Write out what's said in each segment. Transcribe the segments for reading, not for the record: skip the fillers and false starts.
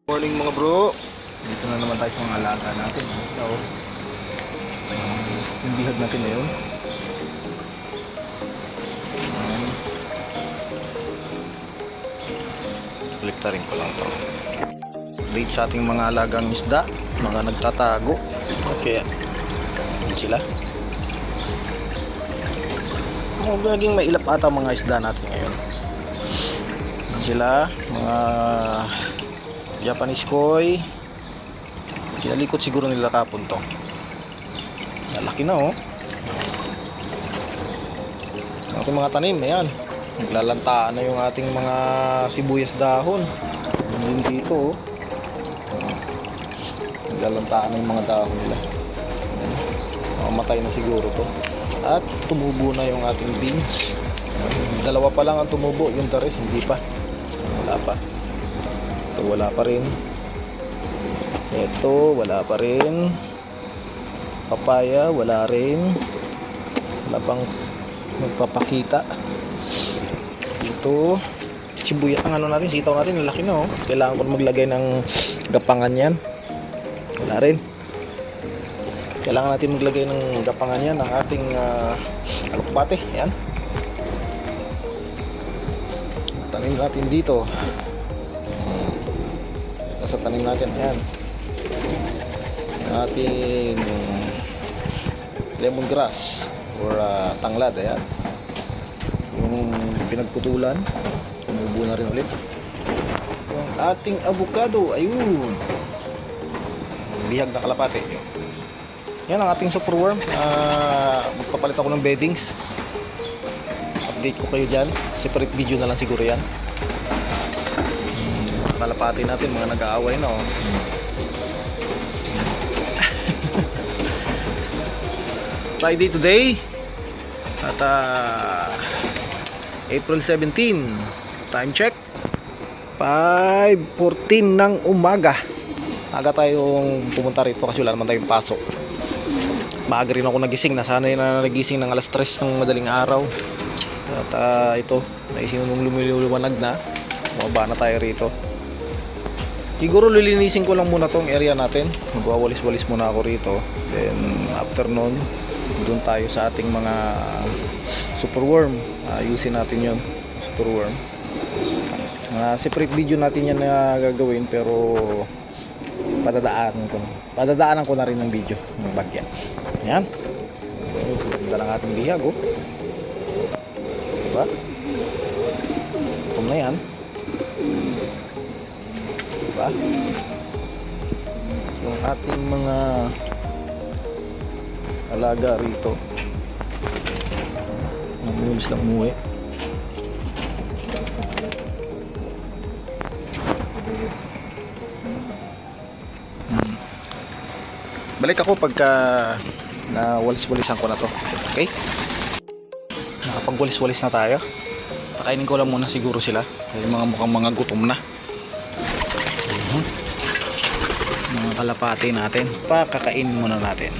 Morning mga bro. Dito na naman tayo sa mga alaga natin. So, yung bihag natin ngayon. Baliktarin ko lang to. Update sa ating mga alagang isda, mga nagtatago. Okay, yun sila. Naging mailap ata mga isda natin ngayon. Yun sila, mga Japanese koi. Kinalikot siguro nila kapon to. Laki na oh. Ating mga tanim, ayan. Naglalantaan na yung ating mga sibuyas dahon. Yung dito oh. Naglalantaan na yung mga dahon nila. Mamamatay na siguro to. At tumubo na yung ating beans. Dalawa pa lang ang tumubo, yung tares hindi pa. Wala pa. Ito wala pa rin. Ito wala pa rin. Papaya wala rin. Wala pang magpapakita. Ito sibuya, ang ano natin, sitaw natin, laki na oh. Kailangan ko maglagay ng gapangan yan. Wala rin. Kailangan natin maglagay ng gapangan yan ng ating alokbate. Yan. Tanim natin dito. Nasa tanim natin. Yan. Ating lemongrass or tanglad. Ayan. Yung pinagputulan. Tumubo na rin ulit. Yung ating avocado. Ayun. Bihag na kalapate. Yan ang ating superworm. Magpapalit ako ng beddings. Update ko kayo dyan. Separate video na lang siguro yan. Kalapati natin, mga nag-aaway na oh. Friday today. At April 17. Time check 5:14 ng umaga. Aga tayong pumunta rito kasi wala naman tayong pasok. Maaga rin ako nagising. Nasanay na nagising ng alas 3 ng madaling araw. At ito, naising nung lumiliwanag na, mababa na tayo rito. Siguro lilinisin ko lang muna tong area natin. Magwawalis-walis muna ako rito. Then after nun, doon tayo sa ating mga superworm. Ayusin natin yon, superworm. Separate video natin yan na gagawin, pero padadaanan ko na rin ng video ng bagya. Yan. Ganda ng ating bihag oh. Diba? Ito na yan. Diba? Yung ating mga alaga rito. Namulis lang umuwi. Balik ako pagka nawalis-walisan ko na to. Okay? Nakapag-walis-walis na tayo. Pakainin ko lang muna siguro sila. Yung mga mukhang mga gutom na. Mga kalapati natin. Pakakainin muna natin.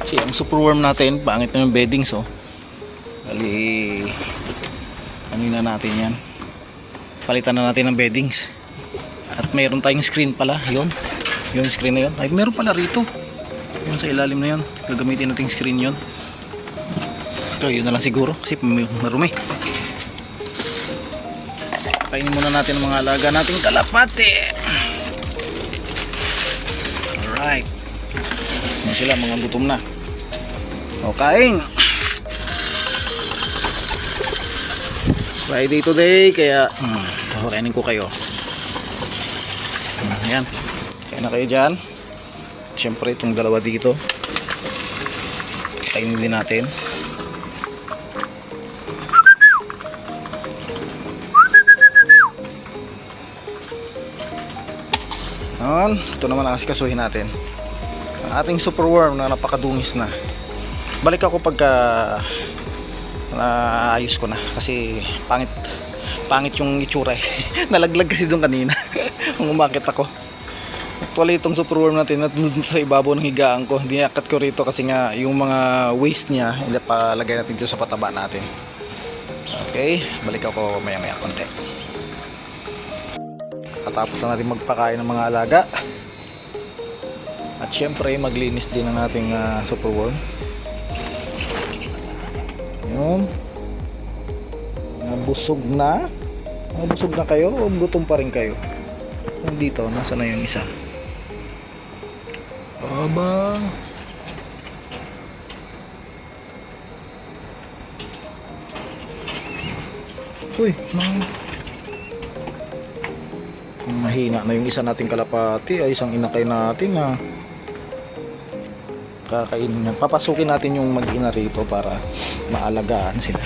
Kasi ang superworm natin, pangit na yung beddings oh. Bali, ano na natin yan, palitan na natin ng beddings. At mayroon tayong screen pala, yun yung screen na yun, ay meron pala rito yun sa ilalim na yun, gagamitin natin screen yun. Pero yun na lang siguro kasi marumi. Kainin muna natin ang mga alaga nating kalapate. Alright, yun sila, mga gutom na. Okay, Friday today, kaya kainin ko kayo. Ayan, kaya na kayo dyan. Siyempre itong dalawa dito, kainin din natin. Ayan, ito naman asikasuhin natin ang ating superworm na napakadungis na. Balik ako pagka naayos ko na kasi pangit yung itsura eh. Nalaglag kasi doon kanina nung umakit ako. Actually, itong superworm natin nandun sa ibabaw ng higaan ko. Diniakat ko rito kasi nga yung mga waste niya ilapalagay natin dito sa pataba natin. Okay, balik ako maya maya konti. Katapos na natin magpakain ng mga alaga. At syempre maglinis din ng ating superworm. Yun. Nabusog na. Nabusog na kayo o gutom pa rin kayo? Dito, nasa na yung isa? Aba. Uy, mahina na yung isa nating kalapati. Ay, isang inakay natin ha. Kakainin niya. Papasukin natin yung mag-ina rito para maalagaan sila.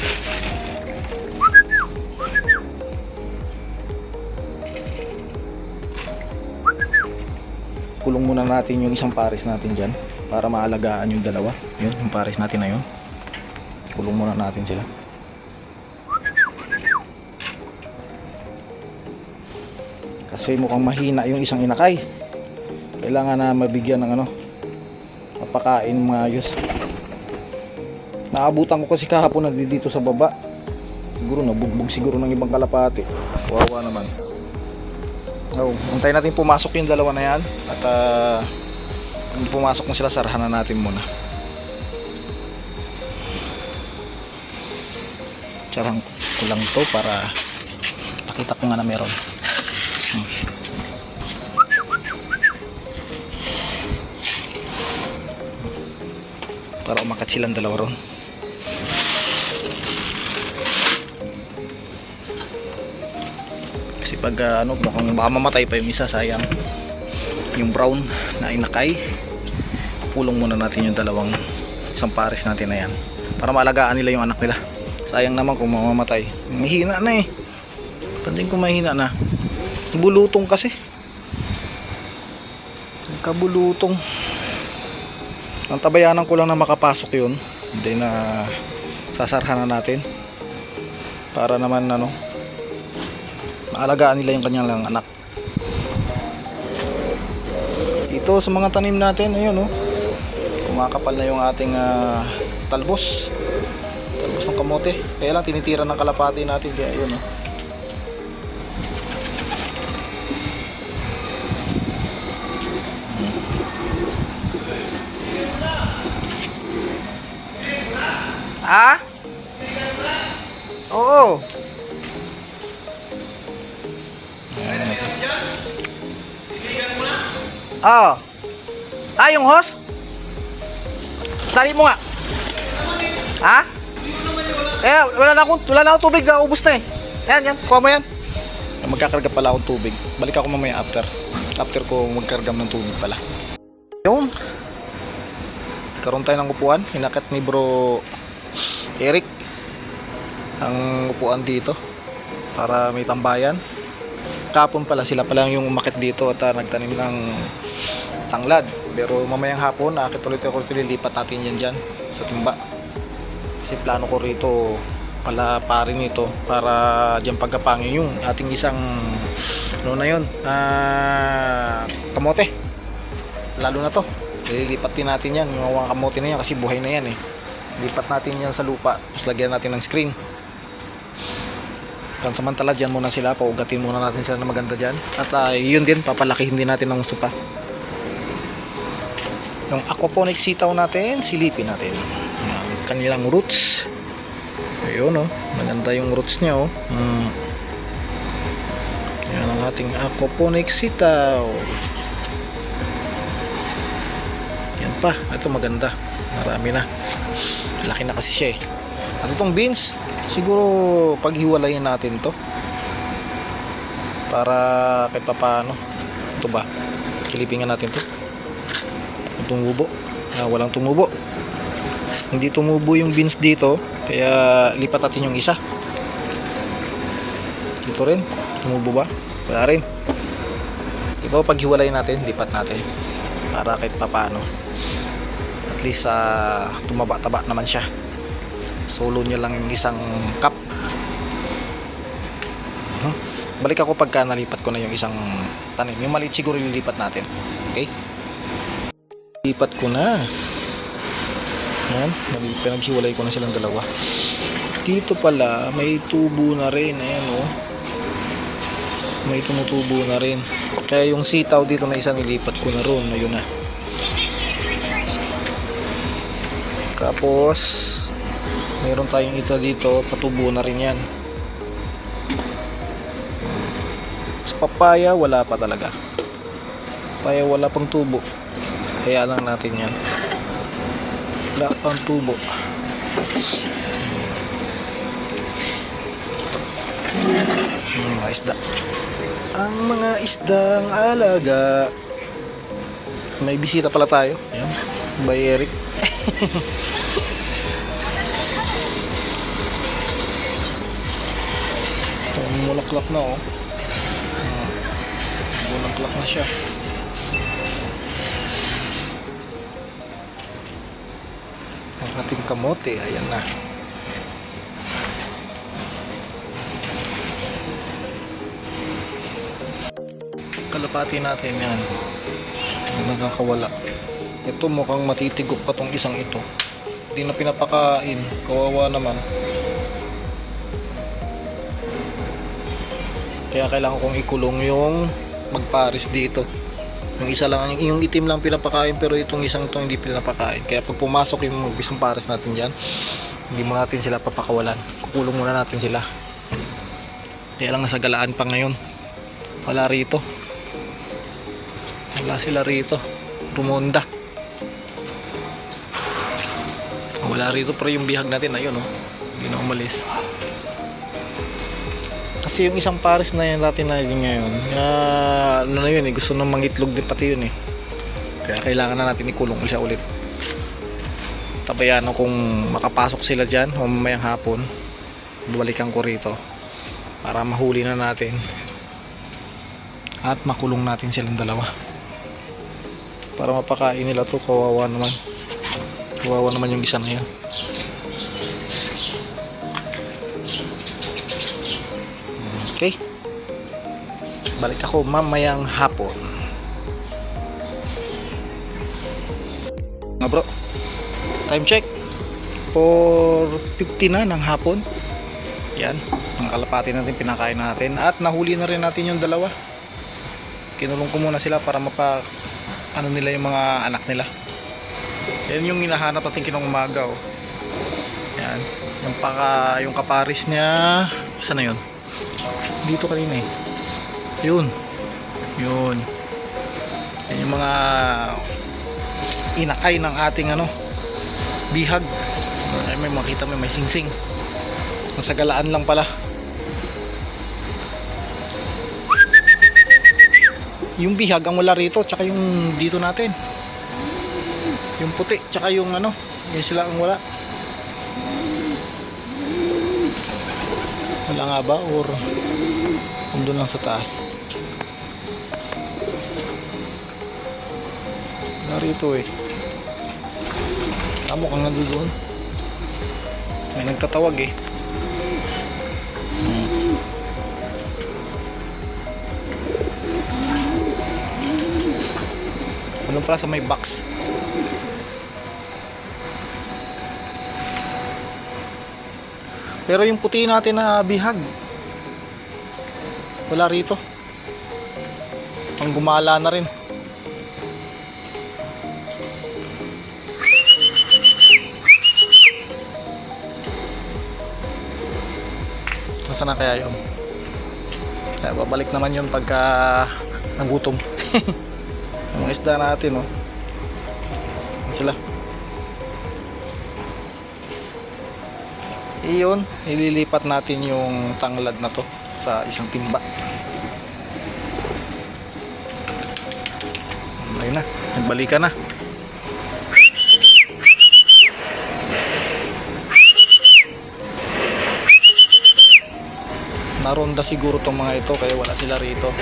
Kulong muna natin yung isang pares natin dyan para maalagaan yung dalawa. Yun, yung pares natin na yun. Kulong muna natin sila. Kasi mukhang mahina yung isang inakay. Kailangan na mabigyan ng mapakain maayos. Naabutan ko kasi kahapon dito sa baba. Siguro nabugbog siguro ng ibang kalapati. Wawa naman. Antayin natin pumasok yung dalawa na yan. At kung pumasok na sila, sarahan na natin muna. Sarahan ko lang to para pakita ko nga na meron. Para umakat silang dalawa ron. Kasi pag mukhang baka mamatay pa yung isa, sayang. Yung brown na inakay, pulong muna natin yung isang pares natin na yan para maalagaan nila yung anak nila. Sayang naman kung mamamatay. Mahina na eh. Pansin ko mahina na. Bulutong kasi. Kabulutong. Ang tabayanan ko lang na makapasok yun. Hindi na sasarhan na natin para naman maalagaan nila yung kanyang lang anak. Ito sa mga tanim natin, ayun kumakapal na yung ating talbos ng kamote. Kaya lang tinitira ng kalapati natin, kaya ayun Oo. Yung host? Tali mo nga. Wala na akong tubig, ubos na eh. Yan, kuha mo yan. Magkakarga pala akong tubig. Balik ako mamaya after ko magkarga ng tubig pala. Yun. Karoon tayo ng upuan. Hinakat ni bro Eric ang upuan dito para may tambayan. Kapon pala sila pala yung umakit dito at nagtanim ng tanglad. Pero mamayang hapon akit ulit ako lilipat natin yan dyan sa timba. Kasi plano ko rito pala parin ito para dyan pagkapangin yung ating isang kamote. Lalo na to. Lilipat din natin yan yung mga kamote na yan kasi buhay na yan eh. Lipat natin yan sa lupa tapos lagyan natin ng screen. Samantala dyan muna sila, paugatin muna natin sila na maganda dyan at yun din, papalakihin din natin ng gusto pa. Yung aquaponic sitaw natin, silipin natin ang kanilang roots. Ayun maganda yung roots nya yan ang ating aquaponic sitaw. Yan pa, ito maganda, marami na, laki na kasi siya eh. At itong beans, siguro paghiwalayin natin to para kahit papaano. Ito ba, kilipingan natin to. Tumubo, walang tumubo, hindi tumubo yung beans dito, kaya lipat natin yung isa. Ito rin, tumubo ba? Wala rin. Ito paghiwalayin natin, lipat natin para kahit papaano at least tumaba-taba naman siya. Solo niya lang isang cup. Balik ako pagka nalipat ko na yung isang tanim. Yung maliit siguro lilipat natin. Okay? Lipat ko na. Ayan, pinaghiwalay ko na silang dalawa. Dito pala, may tubo na rin. Ayan o. May tumutubo na rin. Kaya yung sitaw dito na isa nilipat ko na ron. Ayun na. Tapos, mayroon tayong ita dito. Patubo na rin yan. Sa papaya, wala pa talaga. Papaya, wala pang tubo. Kaya lang natin yan. Wala pang tubo. Mga isda. Ang mga isdang alaga. May bisita pala tayo. Ayan. By Eric. Mulaklak na oh. Mulaklak na siya. Ang ating kamote, ayan na. Kalapati natin yan. Nagkakawala. Ito mukhang matitigok pa tong isang ito. Hindi na pinapakain. Kawawa naman. Kaya kailangan kong ikulong yung magpares dito. Yung isa lang, yung itim lang pinapakain, pero itong isang ito hindi pinapakain. Kaya pag pumasok yung isang pares natin dyan, hindi mo natin sila papakawalan. Kukulong muna natin sila. Kaya lang nasa galaan pa ngayon. Wala rito. Wala sila rito. Rumonda. Wala rito, pero yung bihag natin ayun oh. Hindi na umalis. Kasi yung isang pares na yan natin na yun ngayon, ano na yun eh, gusto nang mangitlog din pati yun eh. Kaya kailangan na natin ikulong siya ulit. Tabayan kung makapasok sila dyan o mamayang hapon, babalikan ko rito para mahuli na natin at makulong natin silang dalawa para mapakain nila to. Kawawa naman yung isa na yan. Okay, balik ako mamayang hapon. Nga bro, time check 4:50 na ng hapon. Yan, ang kalapati natin pinakain natin at nahuli na rin natin yung dalawa. Kinulong ko muna sila para ano nila yung mga anak nila. Yan yung hinahanap natin kinong umaga oh. Yan, yung kaparis niya, saan na yun? Dito kanina eh. Yun. Yan yung mga inakay ng ating bihag. Ay, may makita may singsing. Nasa galaan lang pala. Yung bihag ang wala rito, tsaka yung dito natin. Yung puti, tsaka yung yung sila ang wala. Wala nga ba or andun lang sa taas? Narito eh. Amo kang nandoon. May nagtatawag eh. Ano pa sa may box? Pero yung puti natin na bihag, wala rito. Ang gumala na rin. Nasaan na kaya yun? Kaya babalik naman yun pagka nagutom. Yung isda natin oh. Sila. Iyon, ililipat natin yung tanglad na to sa isang timba. Ayun na, nagbalikan na. Naronda siguro tong mga ito kaya wala sila rito.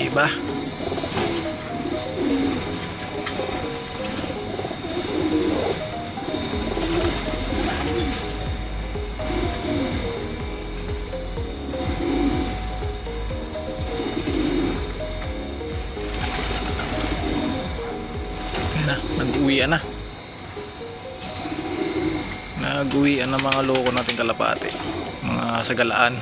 Diba? Ayan na, nag-uwian na. Nag-uwian na mga loko nating kalapate, mga sagalaan.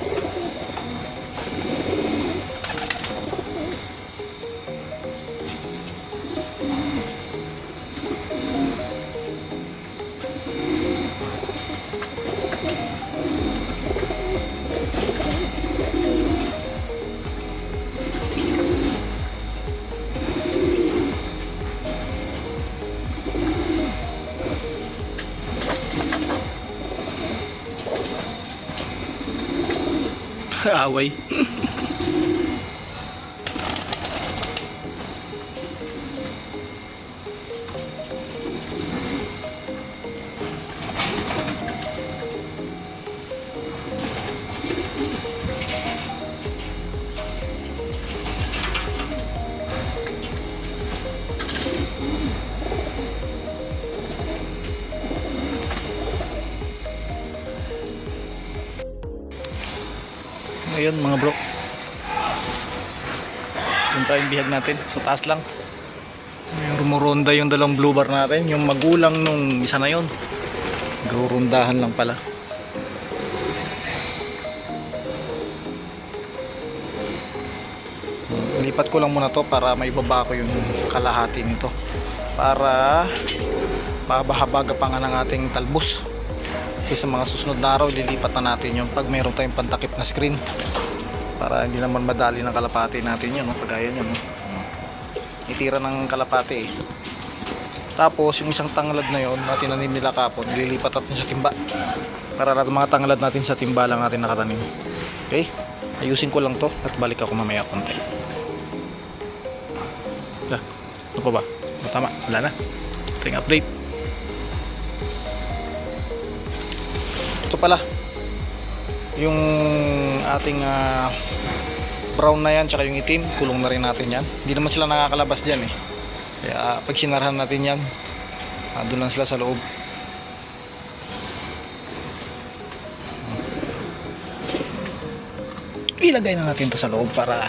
Away. Ngayon mga bro, yung tayong bihag natin sa taas lang. Yung rumuronda yung dalawang blue bar natin, yung magulang nung isa na yun, gurundahan lang pala. Nilipat ko lang muna to para maibaba ko yung kalahati nito, para mahaba-habaga pa nga ng ating talbos. Kasi sa mga susunod na araw lilipat na natin yung pag mayroon tayong pantakip na screen, para hindi naman madali ng kalapati natin yun, no? Kagaya nyo, no? Itira ng kalapati eh. Tapos yung isang tanglad na yun na tinanim nila kapon, lilipat natin sa timba, para lahat ng mga tanglad natin sa timba lang natin nakatanim. Okay, ayusin ko lang to at balik ako mamaya konti. Ano pa ba? Tama, wala na. Ito yung update. Ito pala yung ating brown na yan, tsaka yung itim, kulong na rin natin yan. Hindi naman sila nakakalabas dyan eh, kaya pag sinarahan natin yan, doon lang sila sa loob. Ilagay na natin to sa loob para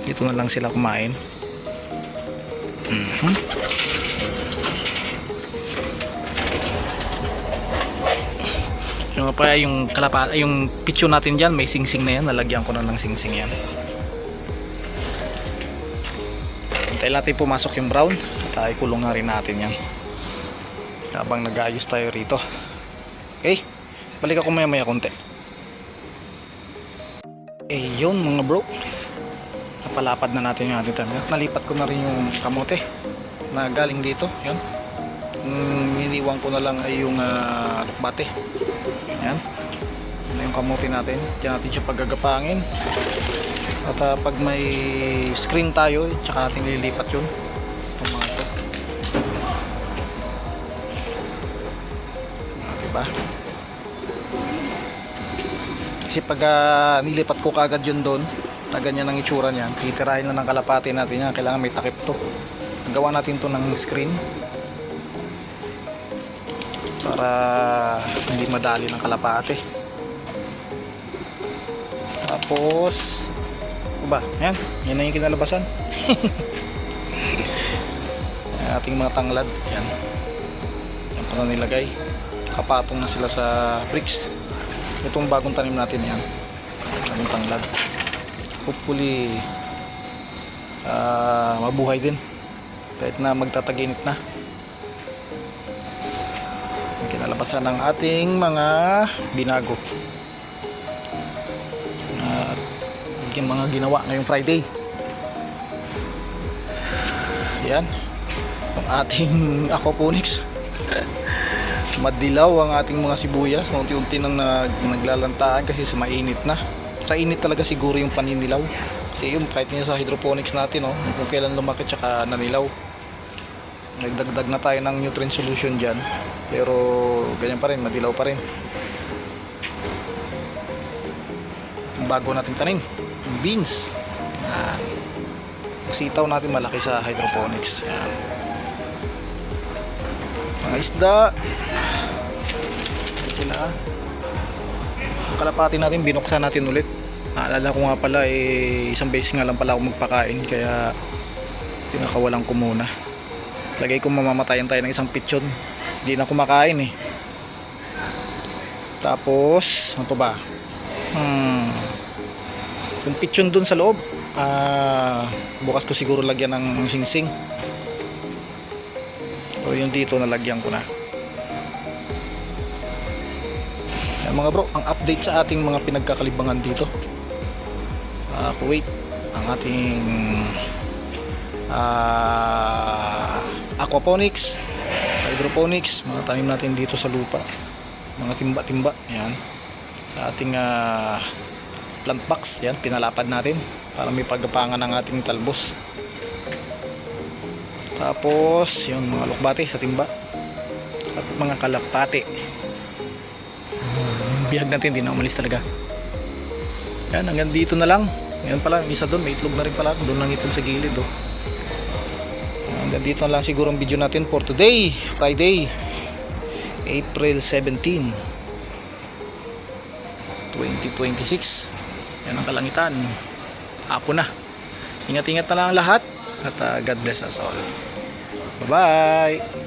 dito na lang sila kumain. Yung pa yung kalapa, yung pitso natin diyan, may singsing na yan, nalagyan ko na ng singsing yan. Hintayin natin pumasok yung brown at ikulong na rin natin yan habang nag-aayos tayo rito. Okay, balik ako maya maya konti. Eh yun mga bro, napalapad na natin yung ating terminal. Nalipat ko na rin yung kamote na galing dito. Yun, niliwang ko na lang ay yung bate. Yan, ano yung kamote natin, diyan natin siya paggagapangin. At pag may screen tayo, tsaka natin lilipat yun, itong mga ito. Diba? Kasi pag nilipat ko kagad yun doon, na ganyan ang itsura niyan, titirahin na ng kalapati natin yan. Kailangan may takip to. Gawa natin to ng screen para hindi madali ng kalapate. Tapos ano ba? Yan na yung kinalabasan. Yan, ating mga tanglad. Yan pa na nilagay. Kapatong na sila sa bricks. Itong bagong tanim natin yan, ang tanglad. Hopefully mabuhay din kahit na magtataginit na. Kinalabasan ng ating mga binago at yung mga ginawa ngayong Friday. Yan ang ating aquaponics. Madilaw ang ating mga sibuyas, unti-unti nang naglalantaan kasi sa mainit na. Sa init talaga siguro yung paninilaw, kasi yung kahit nyo sa hydroponics natin, no, kung kailan lumaki tsaka nanilaw, nagdagdag na tayo ng nutrient solution dyan, pero ganyan pa rin, madilaw pa rin. Yung bago nating tanim, yung beans, Yan. Ang sitaw natin malaki sa hydroponics. Yan. Mga isda. Yan sila. Ang kalapati natin binuksan natin ulit. Naalala ko nga pala isang beses nga lang pala ako magpakain, kaya pinakawalan ko muna. Lagay ko mamamatayan tayo ng isang pigeon. Hindi na kumakain eh. Tapos ano pa ba? Yung pigeon dun sa loob, bukas ko siguro lagyan ng singsing. Pero yung dito nalagyan ko na. Ayan mga bro, ang update sa ating mga pinagkakalibangan dito. Kuwait, ang ating aquaponics, hydroponics, mga tanim natin dito sa lupa, mga timba-timba. Ayan, sa ating plant box, yan, pinalapad natin para may paggapangan ng ating talbos. Tapos yung mga lukbate sa timba at mga kalapate. Yung bihag natin hindi na umalis talaga. Yan, hanggang dito na lang. Ngayon pala, isa doon, may itlog na rin pala doon, lang ipon sa gilid hanggang dito na lang siguro ang video natin for today, Friday, April 17, 2026. Yan ang kalangitan, hapon na. Ingat-ingat na lang lahat at God bless us all. Bye bye.